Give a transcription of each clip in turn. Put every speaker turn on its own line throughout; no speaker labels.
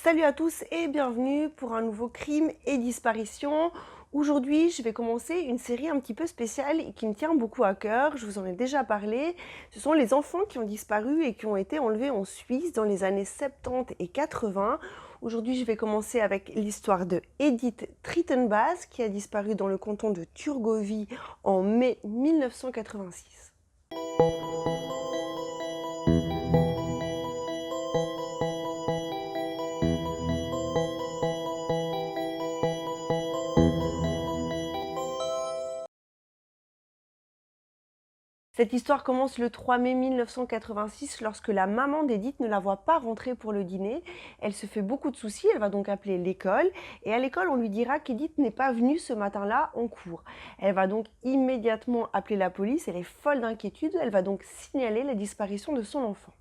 Salut à tous et bienvenue pour un nouveau crime et disparition. Aujourd'hui, je vais commencer une série un petit peu spéciale et qui me tient beaucoup à cœur. Je vous en ai déjà parlé. Ce sont les enfants qui ont disparu et qui ont été enlevés en Suisse dans les années 70 et 80. Aujourd'hui, je vais commencer avec l'histoire de Edith Trittenbas qui a disparu dans le canton de Thurgovie en mai 1986. Cette histoire commence le 3 mai 1986 lorsque la maman d'Edith ne la voit pas rentrer pour le dîner. Elle se fait beaucoup de soucis, elle va donc appeler l'école et à l'école on lui dira qu'Edith n'est pas venue ce matin-là en cours. Elle va donc immédiatement appeler la police, elle est folle d'inquiétude, elle va donc signaler la disparition de son enfant.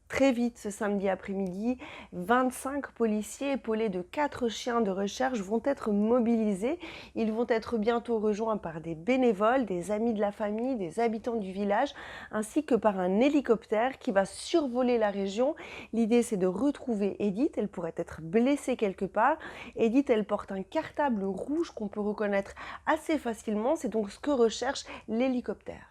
Très vite, ce samedi après-midi, 25 policiers épaulés de 4 chiens de recherche vont être mobilisés. Ils vont être bientôt rejoints par des bénévoles, des amis de la famille, des habitants du village, ainsi que par un hélicoptère qui va survoler la région. L'idée, c'est de retrouver Edith. Elle pourrait être blessée quelque part. Edith, elle porte un cartable rouge qu'on peut reconnaître assez facilement. C'est donc ce que recherche l'hélicoptère.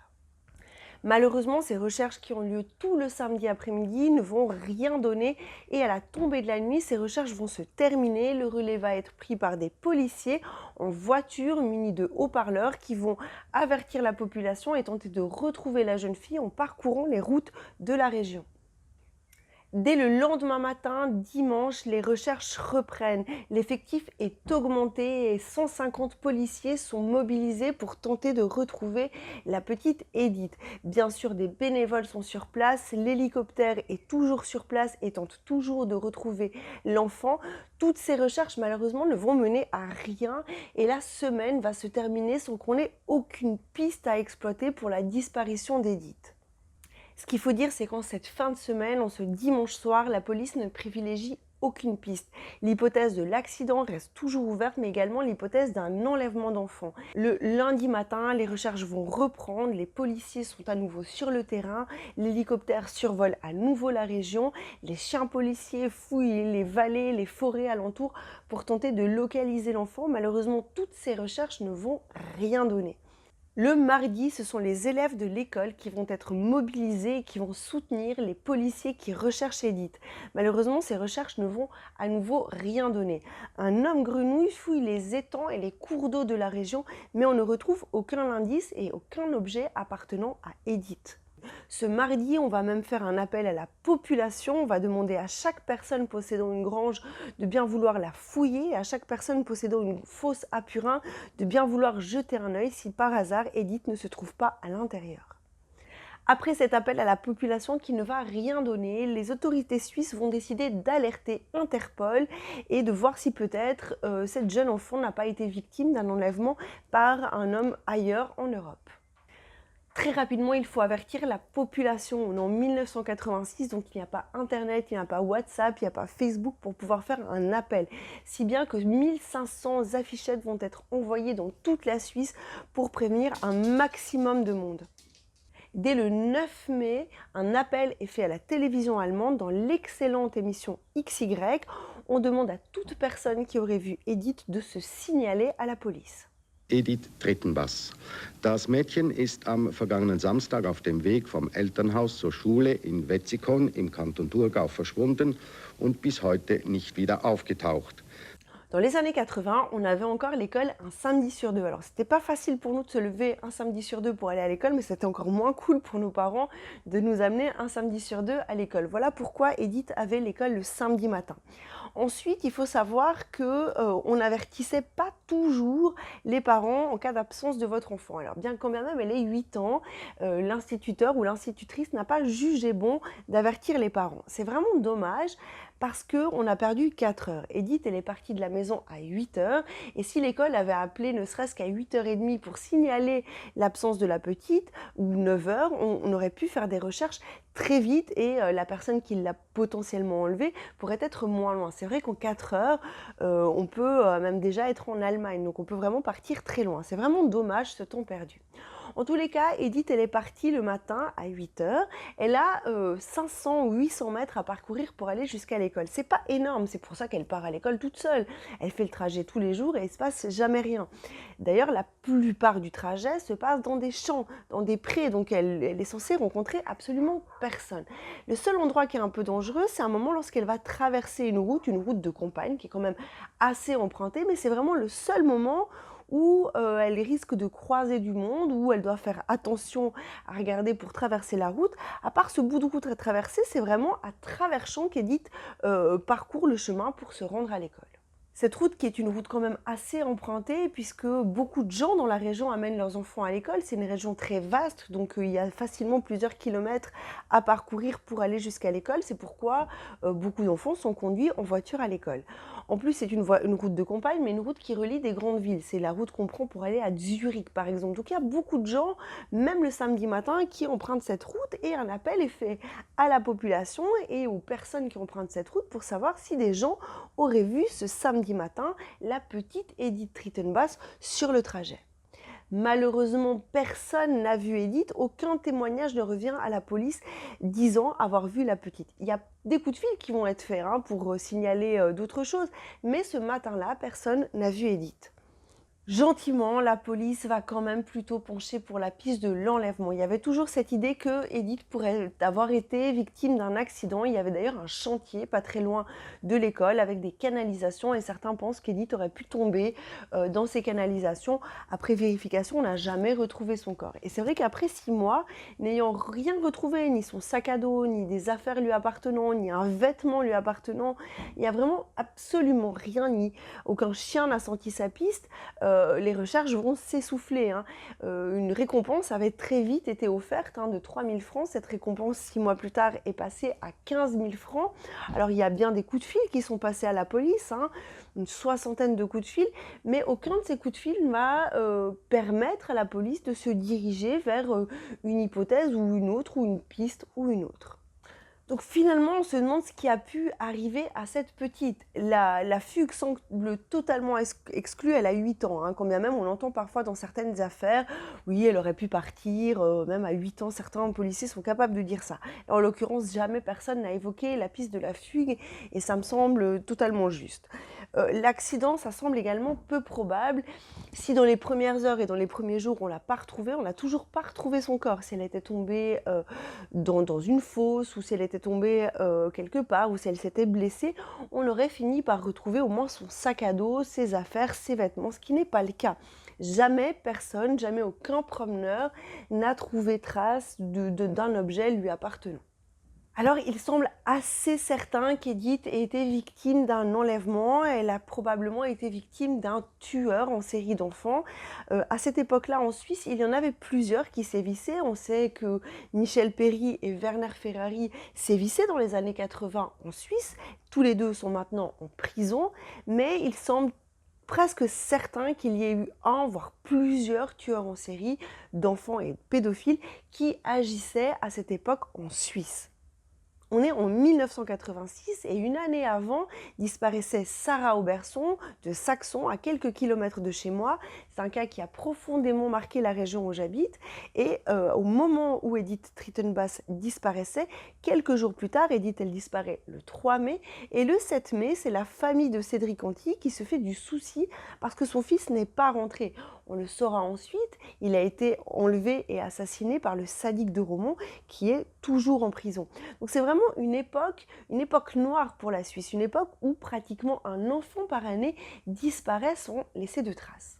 Malheureusement, ces recherches qui ont lieu tout le samedi après-midi ne vont rien donner et à la tombée de la nuit, ces recherches vont se terminer. Le relais va être pris par des policiers en voiture munis de haut-parleurs qui vont avertir la population et tenter de retrouver la jeune fille en parcourant les routes de la région. Dès le lendemain matin, dimanche, les recherches reprennent. L'effectif est augmenté et 150 policiers sont mobilisés pour tenter de retrouver la petite Edith. Bien sûr, des bénévoles sont sur place, l'hélicoptère est toujours sur place et tente toujours de retrouver l'enfant. Toutes ces recherches, malheureusement, ne vont mener à rien et la semaine va se terminer sans qu'on ait aucune piste à exploiter pour la disparition d'Edith. Ce qu'il faut dire, c'est qu'en cette fin de semaine, en ce dimanche soir, la police ne privilégie aucune piste. L'hypothèse de l'accident reste toujours ouverte, mais également l'hypothèse d'un enlèvement d'enfant. Le lundi matin, les recherches vont reprendre, les policiers sont à nouveau sur le terrain, l'hélicoptère survole à nouveau la région, les chiens policiers fouillent les vallées, les forêts alentours pour tenter de localiser l'enfant. Malheureusement, toutes ces recherches ne vont rien donner. Le mardi, ce sont les élèves de l'école qui vont être mobilisés et qui vont soutenir les policiers qui recherchent Edith. Malheureusement, ces recherches ne vont à nouveau rien donner. Un homme grenouille fouille les étangs et les cours d'eau de la région, mais on ne retrouve aucun indice et aucun objet appartenant à Edith. Ce mardi, on va même faire un appel à la population. On va demander à chaque personne possédant une grange de bien vouloir la fouiller, et à chaque personne possédant une fosse à purin de bien vouloir jeter un œil si par hasard Edith ne se trouve pas à l'intérieur. Après cet appel à la population qui ne va rien donner, les autorités suisses vont décider d'alerter Interpol et de voir si peut-être cette jeune enfant n'a pas été victime d'un enlèvement par un homme ailleurs en Europe. Très rapidement, il faut avertir la population. On est en 1986, donc il n'y a pas Internet, il n'y a pas WhatsApp, il n'y a pas Facebook pour pouvoir faire un appel. Si bien que 1500 affichettes vont être envoyées dans toute la Suisse pour prévenir un maximum de monde. Dès le 9 mai, un appel est fait à la télévision allemande dans l'excellente émission XY. On demande à toute personne qui aurait vu Edith de se signaler à la police.
Edith Trittenbas. Das Mädchen ist am vergangenen Samstag auf dem Weg vom Elternhaus zur Schule in Wetzikon im Kanton Thurgau verschwunden und bis heute nicht wieder aufgetaucht.
Dans les années 80, on avait encore l'école un samedi sur deux. Alors, c'était pas facile pour nous de se lever un samedi sur deux pour aller à l'école, mais c'était encore moins cool pour nos parents de nous amener un samedi sur deux à l'école. Voilà pourquoi Edith avait l'école le samedi matin. Ensuite, il faut savoir que on n'avertissait pas toujours les parents en cas d'absence de votre enfant. Alors, bien quand bien même elle ait 8 ans, l'instituteur ou l'institutrice n'a pas jugé bon d'avertir les parents. C'est vraiment dommage parce qu'on a perdu 4 heures. Edith, elle est partie de la maison à 8 heures et si l'école avait appelé ne serait-ce qu'à 8h30 pour signaler l'absence de la petite ou 9 heures, on aurait pu faire des recherches très vite et la personne qui l'a potentiellement enlevée pourrait être moins loin. C'est vrai qu'en 4 heures, on peut même déjà être en Allemagne, donc on peut vraiment partir très loin. C'est vraiment dommage ce temps perdu. En tous les cas, Edith, elle est partie le matin à 8 heures. Elle a 500 ou 800 mètres à parcourir pour aller jusqu'à l'école. C'est pas énorme, c'est pour ça qu'elle part à l'école toute seule. Elle fait le trajet tous les jours et il ne se passe jamais rien. D'ailleurs, la plupart du trajet se passe dans des champs, dans des prés, donc elle est censée rencontrer absolument personne. Le seul endroit qui est un peu dangereux, c'est un moment lorsqu'elle va traverser une route de campagne qui est quand même assez empruntée, mais c'est vraiment le seul moment où elle risque de croiser du monde, où elle doit faire attention à regarder pour traverser la route. À part ce bout de route à traverser, c'est vraiment à travers champs qu'Edith parcourt le chemin pour se rendre à l'école. Cette route qui est une route quand même assez empruntée puisque beaucoup de gens dans la région amènent leurs enfants à l'école. C'est une région très vaste, donc il y a facilement plusieurs kilomètres à parcourir pour aller jusqu'à l'école. C'est pourquoi beaucoup d'enfants sont conduits en voiture à l'école. En plus, c'est une route de campagne, mais une route qui relie des grandes villes. C'est la route qu'on prend pour aller à Zurich, par exemple. Donc il y a beaucoup de gens, même le samedi matin, qui empruntent cette route et un appel est fait à la population et aux personnes qui empruntent cette route pour savoir si des gens auraient vu ce samedi matin la petite Edith Trittenbass sur le trajet. Malheureusement, personne n'a vu Edith, aucun témoignage ne revient à la police disant avoir vu la petite. Il y a des coups de fil qui vont être faits pour signaler d'autres choses, mais ce matin-là, personne n'a vu Edith. Gentiment, la police va quand même plutôt pencher pour la piste de l'enlèvement. Il y avait toujours cette idée que Edith pourrait avoir été victime d'un accident. Il y avait d'ailleurs un chantier pas très loin de l'école avec des canalisations et certains pensent qu'Edith aurait pu tomber dans ces canalisations. Après vérification, on n'a jamais retrouvé son corps. Et c'est vrai qu'après 6 mois, n'ayant rien retrouvé, ni son sac à dos, ni des affaires lui appartenant, ni un vêtement lui appartenant, il n'y a vraiment absolument rien, ni aucun chien n'a senti sa piste. Les recherches vont s'essouffler. Une récompense avait très vite été offerte de 3 000 francs. Cette récompense, 6 mois plus tard, est passée à 15 000 francs. Alors, il y a bien des coups de fil qui sont passés à la police, une soixantaine de coups de fil, mais aucun de ces coups de fil ne va permettre à la police de se diriger vers une hypothèse ou une autre, ou une piste ou une autre. Donc finalement, on se demande ce qui a pu arriver à cette petite. La fugue semble totalement exclue, elle a 8 ans, quand bien même on entend parfois dans certaines affaires, oui, elle aurait pu partir, même à 8 ans, certains policiers sont capables de dire ça. En l'occurrence, jamais personne n'a évoqué la piste de la fugue et ça me semble totalement juste. L'accident, ça semble également peu probable. Si dans les premières heures et dans les premiers jours, on ne l'a pas retrouvée, on n'a toujours pas retrouvé son corps. Si elle était tombée dans une fosse ou si elle était tombée quelque part ou si elle s'était blessée, on aurait fini par retrouver au moins son sac à dos, ses affaires, ses vêtements, ce qui n'est pas le cas. Jamais personne, jamais aucun promeneur n'a trouvé trace d'un objet lui appartenant. Alors, il semble assez certain qu'Edith ait été victime d'un enlèvement. Elle a probablement été victime d'un tueur en série d'enfants. À cette époque-là, en Suisse, il y en avait plusieurs qui sévissaient. On sait que Michel Péry et Werner Ferrari sévissaient dans les années 80 en Suisse. Tous les deux sont maintenant en prison, mais il semble presque certain qu'il y ait eu un, voire plusieurs tueurs en série d'enfants et pédophiles qui agissaient à cette époque en Suisse. On est en 1986 et une année avant disparaissait Sarah Auberson de Saxon à quelques kilomètres de chez moi. C'est un cas qui a profondément marqué la région où j'habite et au moment où Edith Trittenbass disparaissait, quelques jours plus tard, Edith elle disparaît le 3 mai et le 7 mai, c'est la famille de Cédric Anti qui se fait du souci parce que son fils n'est pas rentré. On le saura ensuite, il a été enlevé et assassiné par le sadique de Romont qui est toujours en prison. Donc c'est vraiment une époque noire pour la Suisse, une époque où pratiquement un enfant par année disparaît sans laisser de traces.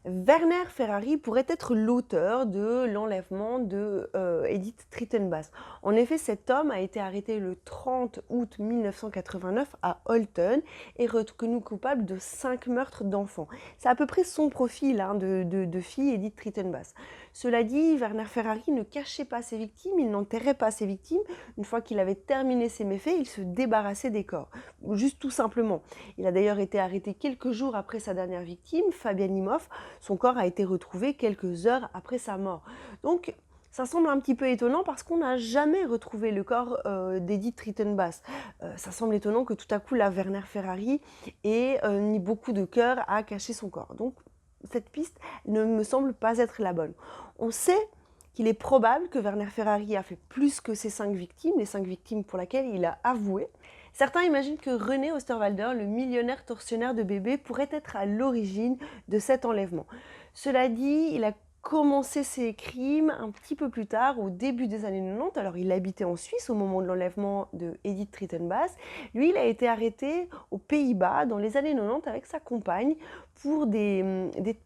Werner Ferrari pourrait être l'auteur de l'enlèvement de Edith Trittenbass. En effet, cet homme a été arrêté le 30 août 1989 à Olten et reconnu coupable de 5 meurtres d'enfants. C'est à peu près son profil de fille Edith Trittenbass. Cela dit, Werner Ferrari ne cachait pas ses victimes, il n'enterrait pas ses victimes. Une fois qu'il avait terminé ses méfaits, il se débarrassait des corps, juste tout simplement. Il a d'ailleurs été arrêté quelques jours après sa dernière victime, Fabian Imhoff. Son corps a été retrouvé quelques heures après sa mort. Donc, ça semble un petit peu étonnant parce qu'on n'a jamais retrouvé le corps d'Edith Trittenbass. Ça semble étonnant que tout à coup, la Werner Ferrari ait mis beaucoup de cœur à cacher son corps. Donc, cette piste ne me semble pas être la bonne. On sait qu'il est probable que Werner Ferrari a fait plus que ces 5 victimes, les 5 victimes pour lesquelles il a avoué. Certains imaginent que René Osterwalder, le millionnaire tortionnaire de bébés, pourrait être à l'origine de cet enlèvement. Cela dit, il a commencé ses crimes un petit peu plus tard, au début des années 90. Alors, il habitait en Suisse au moment de l'enlèvement de Edith Tritenbass. Lui, il a été arrêté aux Pays-Bas dans les années 90 avec sa compagne pour des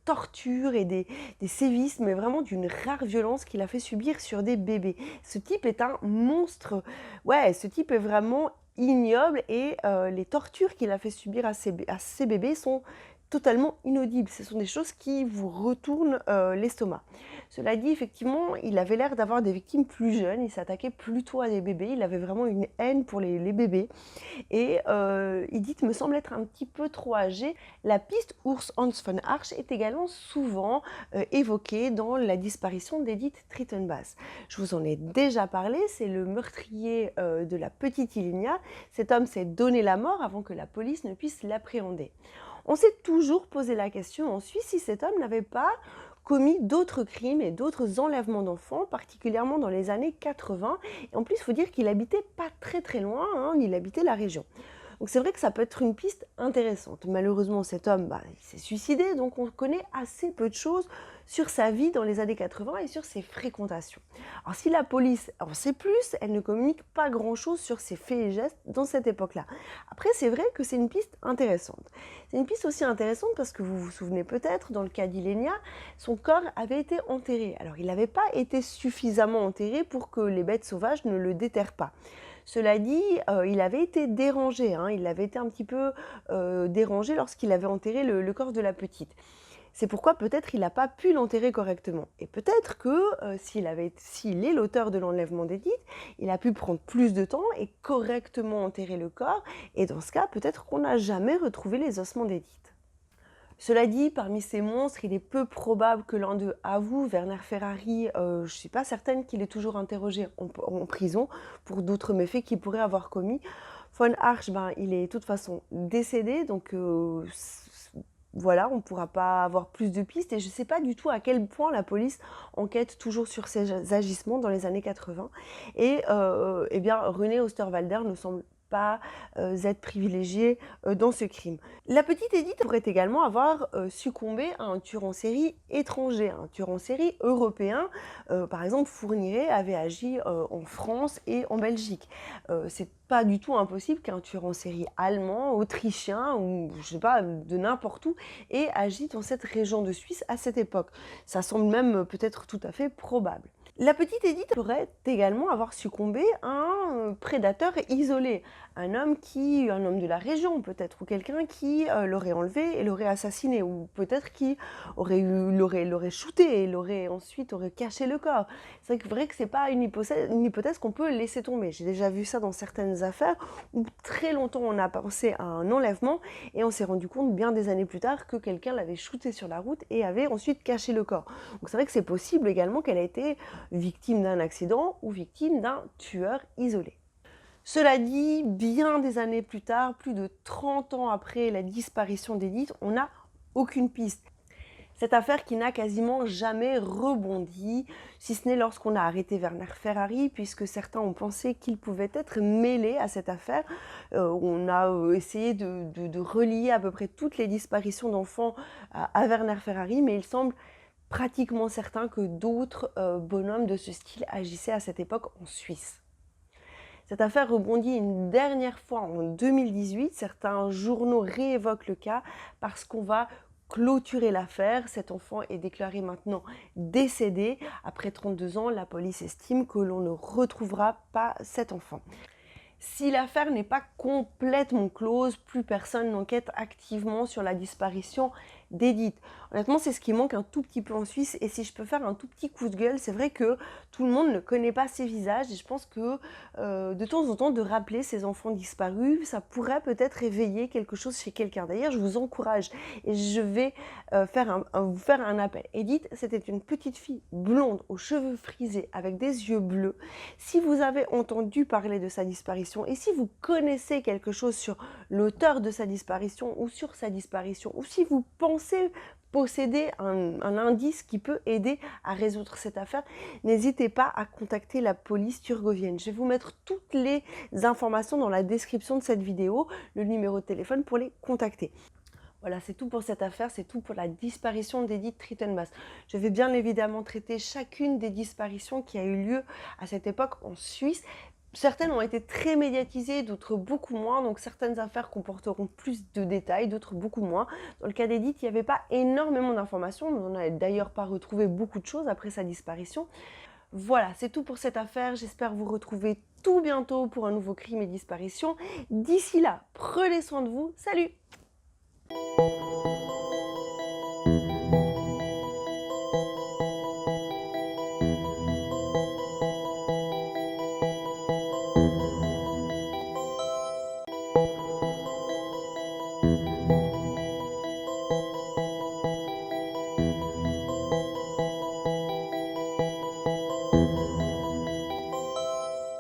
tortures et des sévices, mais vraiment d'une rare violence qu'il a fait subir sur des bébés. Ce type est un monstre. Ouais, ce type est vraiment ignoble et les tortures qu'il a fait subir à ces bébés sont totalement inaudibles. Ce sont des choses qui vous retournent l'estomac. Cela dit, effectivement, il avait l'air d'avoir des victimes plus jeunes. Il s'attaquait plutôt à des bébés. Il avait vraiment une haine pour les bébés. Et Edith me semble être un petit peu trop âgée. La piste Urs Hans von Arx est également souvent évoquée dans la disparition d'Edith Tritenbass. Je vous en ai déjà parlé. C'est le meurtrier de la petite Ilinia. Cet homme s'est donné la mort avant que la police ne puisse l'appréhender. On s'est toujours posé la question en Suisse si cet homme n'avait pas commis d'autres crimes et d'autres enlèvements d'enfants, particulièrement dans les années 80. Et en plus, il faut dire qu'il habitait pas très loin, hein, il habitait la région. Donc c'est vrai que ça peut être une piste intéressante. Malheureusement, cet homme, il s'est suicidé, donc on connaît assez peu de choses sur sa vie dans les années 80 et sur ses fréquentations. Alors si la police en sait plus, elle ne communique pas grand-chose sur ses faits et gestes dans cette époque-là. Après, c'est vrai que c'est une piste intéressante. C'est une piste aussi intéressante parce que vous vous souvenez peut-être, dans le cas d'Ilenia, son corps avait été enterré. Alors il n'avait pas été suffisamment enterré pour que les bêtes sauvages ne le déterrent pas. Cela dit, il avait été dérangé, hein, il avait été un petit peu dérangé lorsqu'il avait enterré le corps de la petite. C'est pourquoi peut-être il n'a pas pu l'enterrer correctement. Et peut-être que s'il est l'auteur de l'enlèvement d'Edith, il a pu prendre plus de temps et correctement enterrer le corps. Et dans ce cas, peut-être qu'on n'a jamais retrouvé les ossements d'Edith. Cela dit, parmi ces monstres, il est peu probable que l'un d'eux avoue. Werner Ferrari, je ne suis pas certaine qu'il est toujours interrogé en prison pour d'autres méfaits qu'il pourrait avoir commis. Von Arx, il est de toute façon décédé, donc voilà, on ne pourra pas avoir plus de pistes. Et je ne sais pas du tout à quel point la police enquête toujours sur ses agissements dans les années 80. Et eh bien, René Osterwalder ne semble pas être privilégié dans ce crime. La petite Edith pourrait également avoir succombé à un tueur en série étranger, un tueur en série européen. Par exemple, Fourniret avait agi en France et en Belgique. C'est pas du tout impossible qu'un tueur en série allemand, autrichien ou je sais pas, de n'importe où ait agi dans cette région de Suisse à cette époque. Ça semble même peut-être tout à fait probable. La petite Edith pourrait également avoir succombé à un prédateur isolé, un homme de la région peut-être, ou quelqu'un qui l'aurait enlevé et l'aurait assassiné, ou peut-être qui l'aurait shooté et ensuite aurait caché le corps. C'est vrai que c'est pas une hypothèse qu'on peut laisser tomber. J'ai déjà vu ça dans certaines affaires où très longtemps on a pensé à un enlèvement et on s'est rendu compte bien des années plus tard que quelqu'un l'avait shooté sur la route et avait ensuite caché le corps. Donc c'est vrai que c'est possible également qu'elle ait été victime d'un accident ou victime d'un tueur isolé. Cela dit, bien des années plus tard, plus de 30 ans après la disparition d'Edith, on n'a aucune piste. Cette affaire qui n'a quasiment jamais rebondi, si ce n'est lorsqu'on a arrêté Werner Ferrari, puisque certains ont pensé qu'il pouvait être mêlé à cette affaire. On a essayé de relier à peu près toutes les disparitions d'enfants à Werner Ferrari, mais il semble pratiquement certain que d'autres bonhommes de ce style agissaient à cette époque en Suisse. Cette affaire rebondit une dernière fois en 2018. Certains journaux réévoquent le cas parce qu'on va clôturer l'affaire. Cet enfant est déclaré maintenant décédé. Après 32 ans, la police estime que l'on ne retrouvera pas cet enfant. Si l'affaire n'est pas complètement close, plus personne n'enquête activement sur la disparition d'Edith. Honnêtement, c'est ce qui manque un tout petit peu en Suisse. Et si je peux faire un tout petit coup de gueule, c'est vrai que tout le monde ne connaît pas ces visages. Et je pense que de temps en temps, de rappeler ces enfants disparus, ça pourrait peut-être éveiller quelque chose chez quelqu'un. D'ailleurs, je vous encourage et je vais vous faire un appel. Edith, c'était une petite fille blonde, aux cheveux frisés, avec des yeux bleus. Si vous avez entendu parler de sa disparition et si vous connaissez quelque chose sur l'auteur de sa disparition ou sur sa disparition, ou si vous pensez possédez un indice qui peut aider à résoudre cette affaire, n'hésitez pas à contacter la police turgovienne. Je vais vous mettre toutes les informations dans la description de cette vidéo, le numéro de téléphone pour les contacter. Voilà, c'est tout pour cette affaire, c'est tout pour la disparition d'Edith Rittenbass. Je vais bien évidemment traiter chacune des disparitions qui a eu lieu à cette époque en Suisse. Certaines ont été très médiatisées, d'autres beaucoup moins, donc certaines affaires comporteront plus de détails, d'autres beaucoup moins. Dans le cas d'Edith, il n'y avait pas énormément d'informations, on n'a d'ailleurs pas retrouvé beaucoup de choses après sa disparition. Voilà, c'est tout pour cette affaire, j'espère vous retrouver tout bientôt pour un nouveau crime et disparition. D'ici là, prenez soin de vous, salut!